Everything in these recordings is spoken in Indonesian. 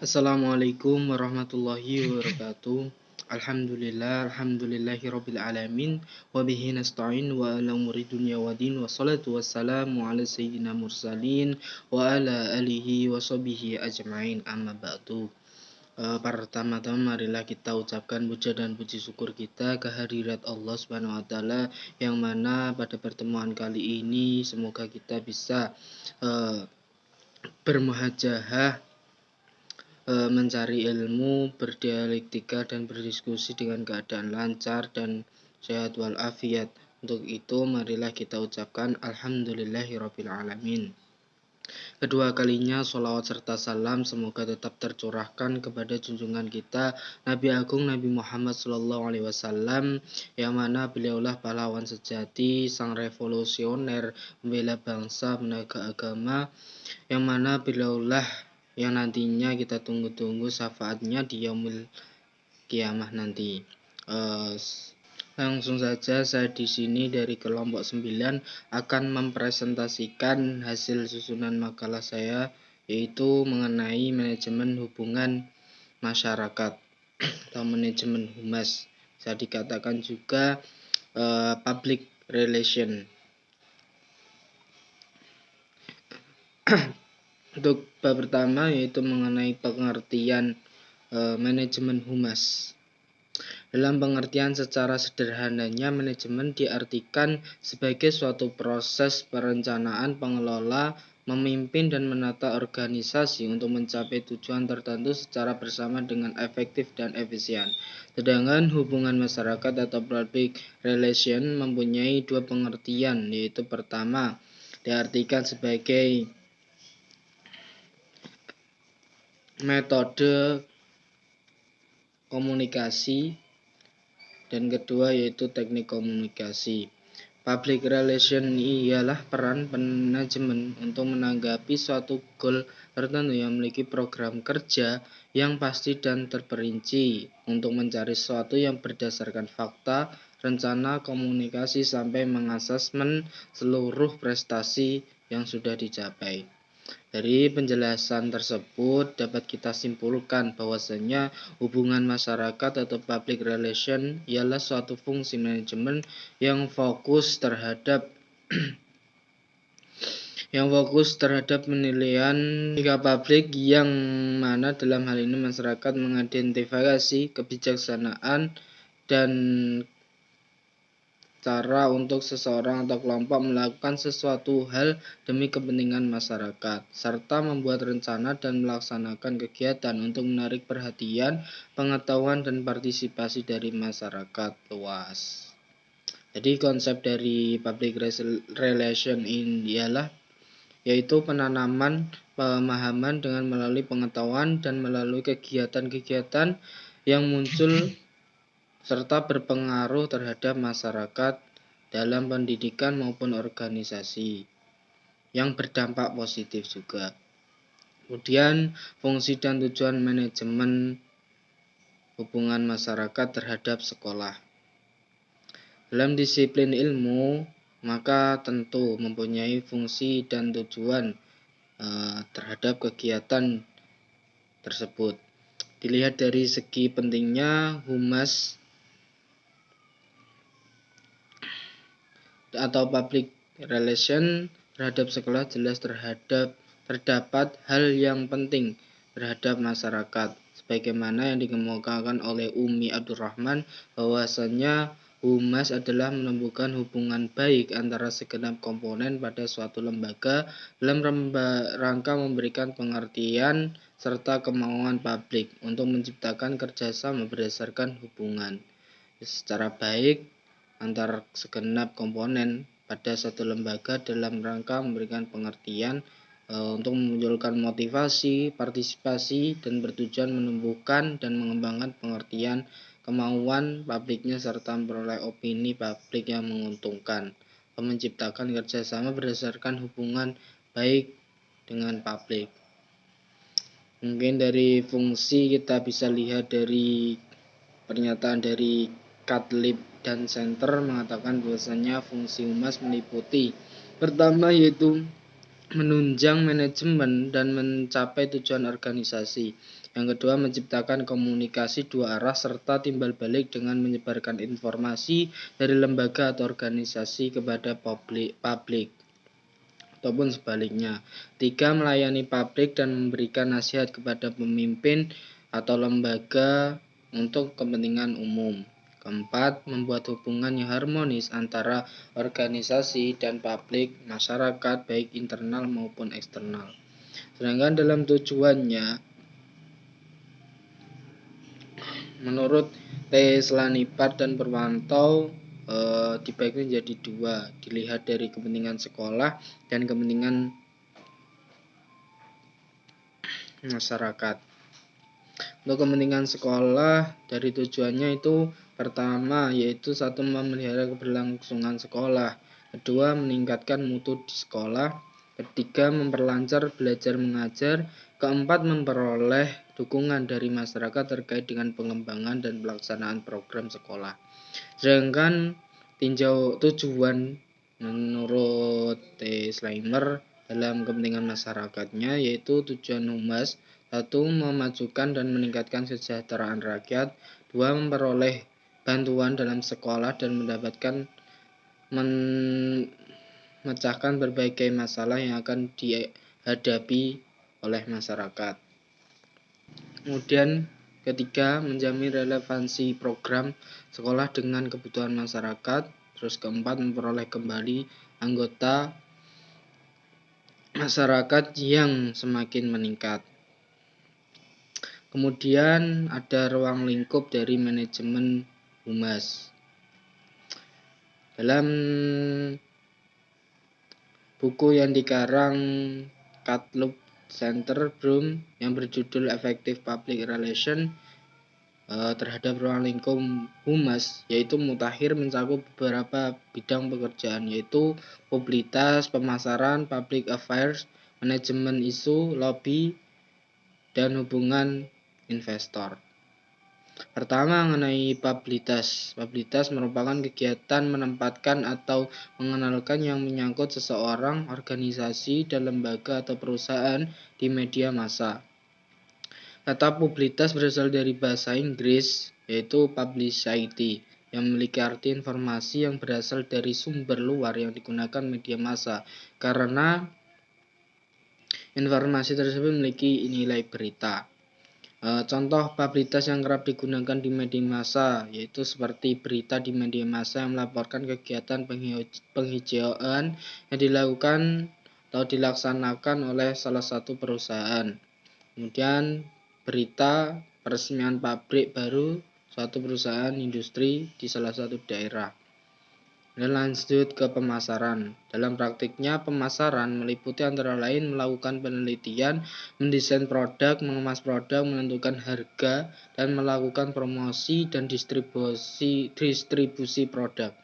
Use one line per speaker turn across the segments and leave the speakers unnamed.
Assalamualaikum warahmatullahi wabarakatuh. Alhamdulillahirabbil alamin wa bihi nasta'in wa ala umuri dunya waddin wassalatu wassalamu ala sayyidina mursalin wa ala alihi wa sahbihi ajmain amma ba'du. Pertama-tama marilah kita ucapkan puja dan puji syukur kita kehadirat Allah Subhanahu wa taala yang mana pada pertemuan kali ini semoga kita bisa bermuhajahah, mencari ilmu, berdialektika dan berdiskusi dengan keadaan lancar dan sehat walafiat. Untuk itu marilah kita ucapkan alhamdulillahirabbil alamin. Kedua kalinya sholawat serta salam semoga tetap tercurahkan kepada junjungan kita Nabi Agung Nabi Muhammad SAW, yang mana beliaulah pahlawan sejati, sang revolusioner, pembela bangsa, penegak agama, yang mana beliaulah yang nantinya kita tunggu-tunggu syafaatnya di yaumil kiamah nanti. Langsung saja saya di sini dari kelompok 9 akan mempresentasikan hasil susunan makalah saya, yaitu mengenai manajemen hubungan masyarakat atau manajemen humas. Bisa dikatakan juga public relation. Untuk bab pertama yaitu mengenai pengertian manajemen humas. Dalam pengertian secara sederhananya, manajemen diartikan sebagai suatu proses perencanaan pengelola, memimpin dan menata organisasi untuk mencapai tujuan tertentu secara bersama dengan efektif dan efisien. Sedangkan hubungan masyarakat atau public relation mempunyai dua pengertian, yaitu pertama diartikan sebagai metode komunikasi, dan kedua yaitu teknik komunikasi. Public relation ialah peran manajemen untuk menanggapi suatu goal tertentu yang memiliki program kerja yang pasti dan terperinci untuk mencari sesuatu yang berdasarkan fakta, rencana, komunikasi sampai mengasesmen seluruh prestasi yang sudah dicapai. Dari penjelasan tersebut dapat kita simpulkan bahwasanya hubungan masyarakat atau public relation ialah suatu fungsi manajemen yang fokus terhadap penilaian etika publik, yang mana dalam hal ini masyarakat mengidentifikasi kebijaksanaan dan cara untuk seseorang atau kelompok melakukan sesuatu hal demi kepentingan masyarakat, serta membuat rencana dan melaksanakan kegiatan untuk menarik perhatian, pengetahuan, dan partisipasi dari masyarakat luas. Jadi konsep dari public relation ini ialah yaitu penanaman pemahaman dengan melalui pengetahuan dan melalui kegiatan-kegiatan yang muncul serta berpengaruh terhadap masyarakat dalam pendidikan maupun organisasi yang berdampak positif juga. Kemudian fungsi dan tujuan manajemen hubungan masyarakat terhadap sekolah. Dalam disiplin ilmu, maka tentu mempunyai fungsi dan tujuan terhadap kegiatan tersebut. Dilihat dari segi pentingnya, humas atau public relation terhadap sekolah jelas terdapat hal yang penting terhadap masyarakat, sebagaimana yang dikemukakan oleh Umi Abdurrahman bahwasanya humas adalah menumbuhkan hubungan baik antara segenap komponen pada suatu lembaga dalam rangka memberikan pengertian serta kemauan publik untuk menciptakan kerjasama berdasarkan hubungan secara baik antar segenap komponen pada satu lembaga dalam rangka memberikan pengertian untuk memunculkan motivasi, partisipasi, dan bertujuan menumbuhkan dan mengembangkan pengertian kemauan publiknya serta memperoleh opini publik yang menguntungkan, menciptakan kerjasama berdasarkan hubungan baik dengan publik. Mungkin dari fungsi kita bisa lihat dari pernyataan dari Catlib dan Center mengatakan bahwasanya fungsi humas meliputi pertama yaitu menunjang manajemen dan mencapai tujuan organisasi. Yang kedua, menciptakan komunikasi dua arah serta timbal balik dengan menyebarkan informasi dari lembaga atau organisasi kepada publik ataupun sebaliknya. Tiga, melayani publik dan memberikan nasihat kepada pemimpin atau lembaga untuk kepentingan umum. Keempat, membuat hubungan yang harmonis antara organisasi dan publik masyarakat baik internal maupun eksternal. Sedangkan dalam tujuannya, menurut T. Slanipat dan Purwanto, dibagi menjadi dua, dilihat dari kepentingan sekolah dan kepentingan masyarakat. Untuk kepentingan sekolah, dari tujuannya itu pertama yaitu satu, memelihara keberlangsungan sekolah, kedua, meningkatkan mutu di sekolah, ketiga, memperlancar belajar mengajar, keempat, memperoleh dukungan dari masyarakat terkait dengan pengembangan dan pelaksanaan program sekolah. Sedangkan tinjau tujuan menurut T. Slimer dalam kepentingan masyarakatnya yaitu tujuan humas: 1. Memajukan dan meningkatkan kesejahteraan rakyat, 2. Memperoleh bantuan dalam sekolah dan memecahkan berbagai masalah yang akan dihadapi oleh masyarakat. Kemudian ketiga, menjamin relevansi program sekolah dengan kebutuhan masyarakat. Terus keempat, memperoleh kembali anggota masyarakat yang semakin meningkat. Kemudian ada ruang lingkup dari manajemen humas. Dalam buku yang dikarang Katlub Center Brum yang berjudul Effective Public Relation terhadap ruang lingkup humas, yaitu mutakhir mencakup beberapa bidang pekerjaan, yaitu publisitas, pemasaran, public affairs, manajemen isu, lobby, dan hubungan investor. Pertama, mengenai publisitas. Publisitas merupakan kegiatan menempatkan atau mengenalkan yang menyangkut seseorang, organisasi, dan lembaga atau perusahaan di media massa. Kata publisitas berasal dari bahasa Inggris, yaitu publicity, yang memiliki arti informasi yang berasal dari sumber luar yang digunakan media massa, karena informasi tersebut memiliki nilai berita. Contoh publisitas yang kerap digunakan di media massa yaitu seperti berita di media massa yang melaporkan kegiatan penghijauan yang dilakukan atau dilaksanakan oleh salah satu perusahaan. Kemudian berita peresmian pabrik baru suatu perusahaan industri di salah satu daerah. Dan lanjut ke pemasaran. Dalam praktiknya, pemasaran meliputi antara lain melakukan penelitian, mendesain produk, mengemas produk, menentukan harga, dan melakukan promosi dan distribusi produk.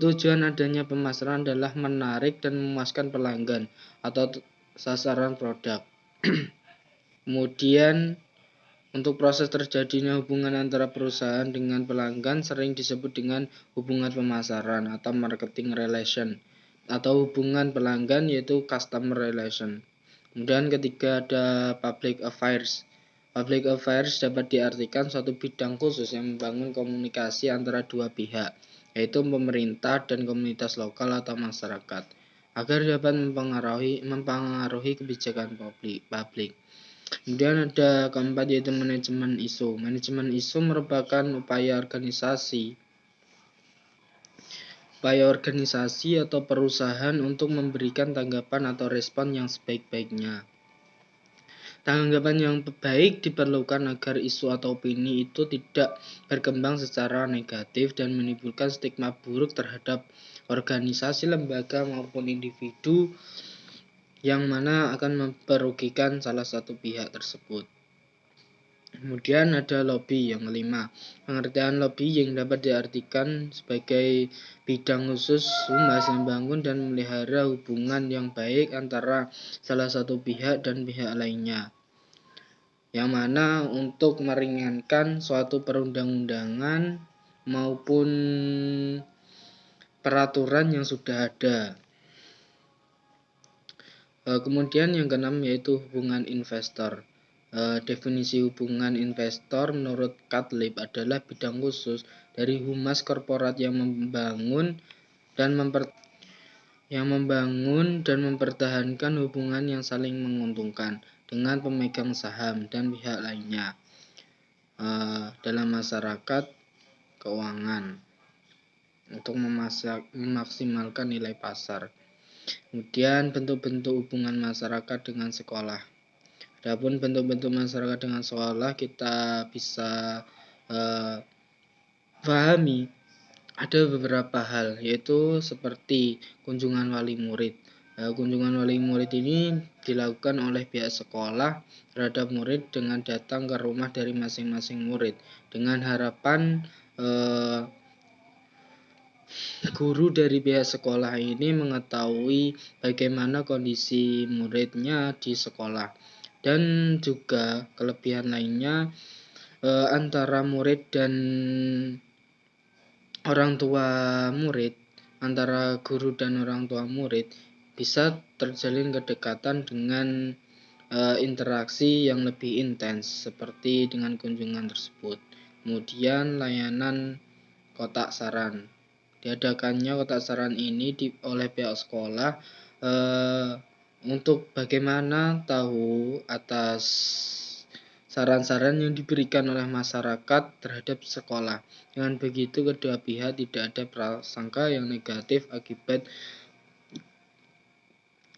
Tujuan adanya pemasaran adalah menarik dan memuaskan pelanggan atau sasaran produk. Kemudian, untuk proses terjadinya hubungan antara perusahaan dengan pelanggan sering disebut dengan hubungan pemasaran atau marketing relation, atau hubungan pelanggan yaitu customer relation. Kemudian ketiga ada public affairs. Public affairs dapat diartikan suatu bidang khusus yang membangun komunikasi antara dua pihak, yaitu pemerintah dan komunitas lokal atau masyarakat, agar dapat mempengaruhi kebijakan publik. Kemudian ada keempat yaitu manajemen isu. Manajemen isu merupakan upaya organisasi atau perusahaan untuk memberikan tanggapan atau respon yang sebaik-baiknya. Tanggapan yang baik diperlukan agar isu atau opini itu tidak berkembang secara negatif dan menimbulkan stigma buruk terhadap organisasi, lembaga maupun individu yang mana akan merugikan salah satu pihak tersebut. Kemudian ada lobby yang kelima. Pengertian lobbying dapat diartikan sebagai bidang khusus humas yang membangun dan memelihara hubungan yang baik antara salah satu pihak dan pihak lainnya, yang mana untuk meringankan suatu perundang-undangan maupun peraturan yang sudah ada. Kemudian yang keenam yaitu hubungan investor. Definisi hubungan investor menurut Catlib adalah bidang khusus dari humas korporat yang membangun dan mempertahankan hubungan yang saling menguntungkan dengan pemegang saham dan pihak lainnya dalam masyarakat keuangan untuk memaksimalkan nilai pasar. Kemudian bentuk-bentuk hubungan masyarakat dengan sekolah. Adapun bentuk-bentuk masyarakat dengan sekolah kita bisa pahami ada beberapa hal, yaitu seperti kunjungan wali murid. Kunjungan wali murid ini dilakukan oleh pihak sekolah terhadap murid dengan datang ke rumah dari masing-masing murid dengan harapan guru dari pihak sekolah ini mengetahui bagaimana kondisi muridnya di sekolah, dan juga kelebihan lainnya antara murid dan orang tua murid, antara guru dan orang tua murid bisa terjalin kedekatan dengan interaksi yang lebih intens seperti dengan kunjungan tersebut. Kemudian layanan kotak saran. Diadakannya kotak saran ini oleh pihak sekolah untuk bagaimana tahu atas saran-saran yang diberikan oleh masyarakat terhadap sekolah. Dengan begitu kedua pihak tidak ada prasangka yang negatif akibat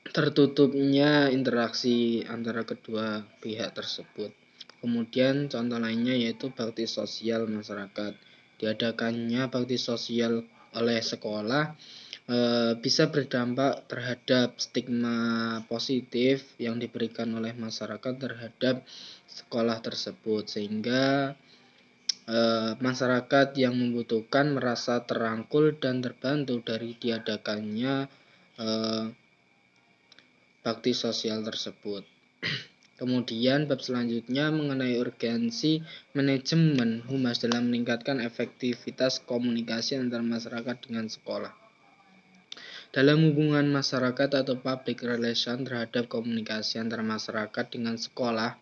tertutupnya interaksi antara kedua pihak tersebut. Kemudian contoh lainnya yaitu bakti sosial masyarakat. Diadakannya bakti sosial oleh sekolah bisa berdampak terhadap stigma positif yang diberikan oleh masyarakat terhadap sekolah tersebut, sehingga masyarakat yang membutuhkan merasa terangkul dan terbantu dari diadakannya bakti sosial tersebut. Kemudian bab selanjutnya mengenai urgensi manajemen humas dalam meningkatkan efektivitas komunikasi antara masyarakat dengan sekolah. Dalam hubungan masyarakat atau public relation terhadap komunikasi antara masyarakat dengan sekolah,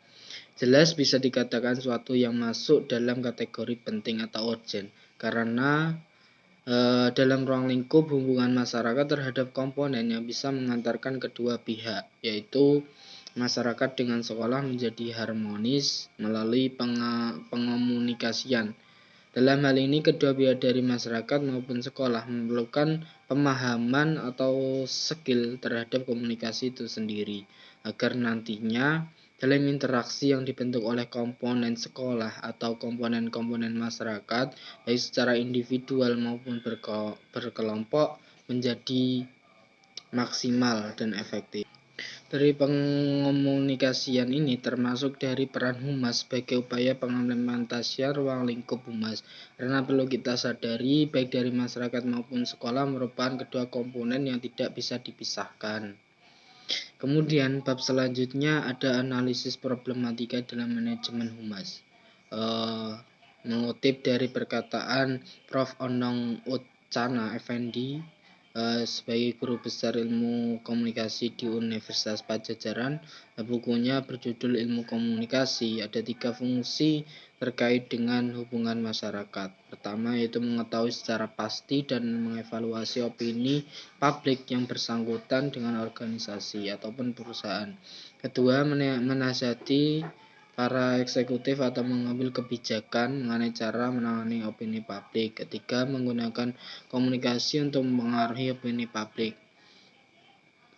jelas bisa dikatakan suatu yang masuk dalam kategori penting atau urgent, karena dalam ruang lingkup hubungan masyarakat terhadap komponen yang bisa mengantarkan kedua pihak, yaitu masyarakat dengan sekolah menjadi harmonis melalui pengomunikasian. Dalam hal ini kedua pihak dari masyarakat maupun sekolah memerlukan pemahaman atau skill terhadap komunikasi itu sendiri, agar nantinya dalam interaksi yang dibentuk oleh komponen sekolah atau komponen-komponen masyarakat, baik secara individual maupun berkelompok, menjadi maksimal dan efektif. Dari pengomunikasian ini termasuk dari peran humas sebagai upaya pengimplementasian ruang lingkup humas, karena perlu kita sadari baik dari masyarakat maupun sekolah merupakan kedua komponen yang tidak bisa dipisahkan. Kemudian bab selanjutnya ada analisis problematika dalam manajemen humas. Mengutip dari perkataan Prof. Onong Ucana Effendi sebagai guru besar ilmu komunikasi di Universitas Padjadjaran, bukunya berjudul Ilmu Komunikasi. Ada 3 fungsi terkait dengan hubungan masyarakat. Pertama yaitu mengetahui secara pasti dan mengevaluasi opini publik yang bersangkutan dengan organisasi ataupun perusahaan. Kedua, menasihati para eksekutif atau mengambil kebijakan mengenai cara menangani opini publik. Ketiga, menggunakan komunikasi untuk mempengaruhi opini publik.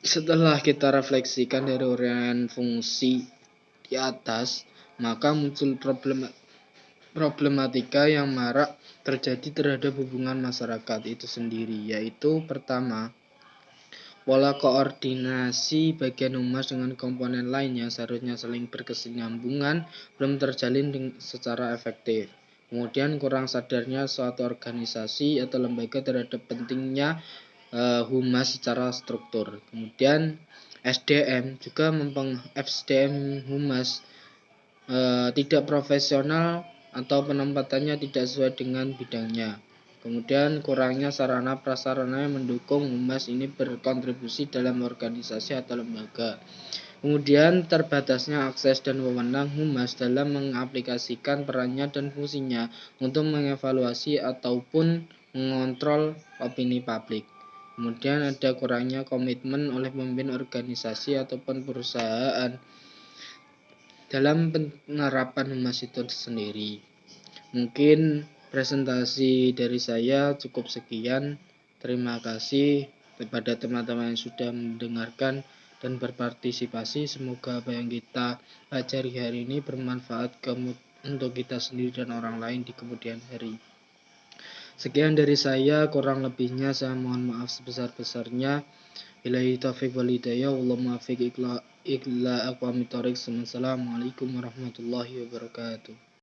Setelah kita refleksikan dari uraian fungsi di atas, maka muncul problematika yang marak terjadi terhadap hubungan masyarakat itu sendiri, yaitu pertama, pola koordinasi bagian humas dengan komponen lain yang seharusnya saling berkesinambungan belum terjalin secara efektif. Kemudian kurang sadarnya suatu organisasi atau lembaga terhadap pentingnya humas secara struktur. Kemudian SDM humas tidak profesional atau penempatannya tidak sesuai dengan bidangnya. Kemudian kurangnya sarana prasarana yang mendukung humas ini berkontribusi dalam organisasi atau lembaga. Kemudian terbatasnya akses dan wewenang humas dalam mengaplikasikan perannya dan fungsinya untuk mengevaluasi ataupun mengontrol opini publik. Kemudian ada kurangnya komitmen oleh pemimpin organisasi ataupun perusahaan dalam penerapan humas itu sendiri. Mungkin presentasi dari saya cukup sekian. Terima kasih kepada teman-teman yang sudah mendengarkan dan berpartisipasi. Semoga apa yang kita pelajari hari ini bermanfaat untuk kita sendiri dan orang lain di kemudian hari. Sekian dari saya, kurang lebihnya saya mohon maaf sebesar-besarnya. Billahi taufiq wal hidayah, wallahu muwaffiq ila aqwamit thoriq. Assalamualaikum warahmatullahi wabarakatuh.